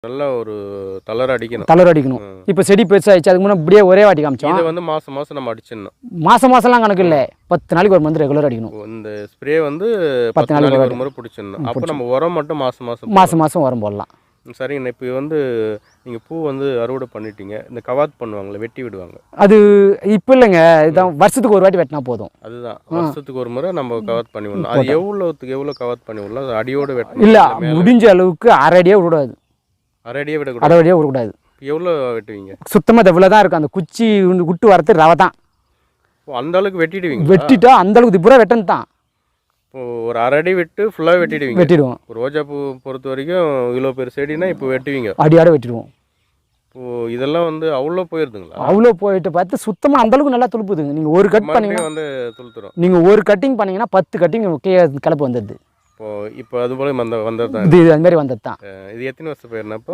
நல்லா ஒரு தளர அடிக்கணும். இப்போ செடி பெருசாகிடுச்சு. அதுக்கு முன்னே இப்படியே ஒரே வாட்டி காமிச்சோம். இதை வந்து மாதம் மாதம் நம்ம அடிச்சிடணும். மாதம்லாம் கணக்கு இல்லை, 10 நாளைக்கு ஒரு மருந்து ரெகுலராக அடிக்கணும். இந்த ஸ்ப்ரே வந்து 10 நாளைக்கு ஒரு முறை பிடிச்சிடணும். அப்போ நம்ம உரம் மட்டும் மாதம் உரம் போடலாம். சரிங்கண்ணா. இப்போ வந்து நீங்கள் பூ வந்து அறுவடை பண்ணிட்டீங்க. இந்த கவாத் பண்ணுவாங்களே, வெட்டி விடுவாங்க, அது இப்போ இல்லைங்க. இதுதான் வருஷத்துக்கு ஒரு வாட்டி வெட்டினா போதும். அதுதான் வருஷத்துக்கு ஒரு முறை நம்ம கவாத் பண்ணி விடணும். அது எவ்வளோ கவாத் பண்ணி விடலாம்? அது அடியோடு வெட்டணும் இல்லை, முடிஞ்ச அளவுக்கு அரை அடியே விடக்கூடாது. அரை அடியே விடக்கூடாது. எவ்வளோ வெட்டுவீங்க? சுத்தமாக இவ்வளோ தான் இருக்கும். அந்த குச்சி விட்டு வரது ரவை தான். அந்த அளவுக்கு வெட்டிடுவீங்க? வெட்டிட்டா அந்த அளவுக்கு பூரா வெட்டணும் தான். இப்போ ஒரு அரை அடி விட்டு ஃபுல்லாக வெட்டிடுவோம். ரோஜா பூ பொறுத்த வரைக்கும் இவ்வளோ பேர் செடினா இப்போ வெட்டுவீங்க, அடியோட வெட்டிடுவோம். இப்போது இதெல்லாம் வந்து அவ்வளோ போயிருதுங்களா? அவ்வளோ போயிட்டு பார்த்து சுத்தமாக அந்த அளவுக்கு நல்லா துளுப்புதுங்க. நீங்கள் ஒரு கட் பண்ணீங்கன்னா வந்து துளுத்துரும். நீங்கள் ஒரு கட்டிங் பண்ணிங்கன்னா 10 கட்டிங் கிளப்பு வந்துடுது. இப்போ அது போல வந்தது தான். இது அது மாதிரி வந்தது தான். இது எத்தனை வருஷம் போயிருந்தா இப்போ?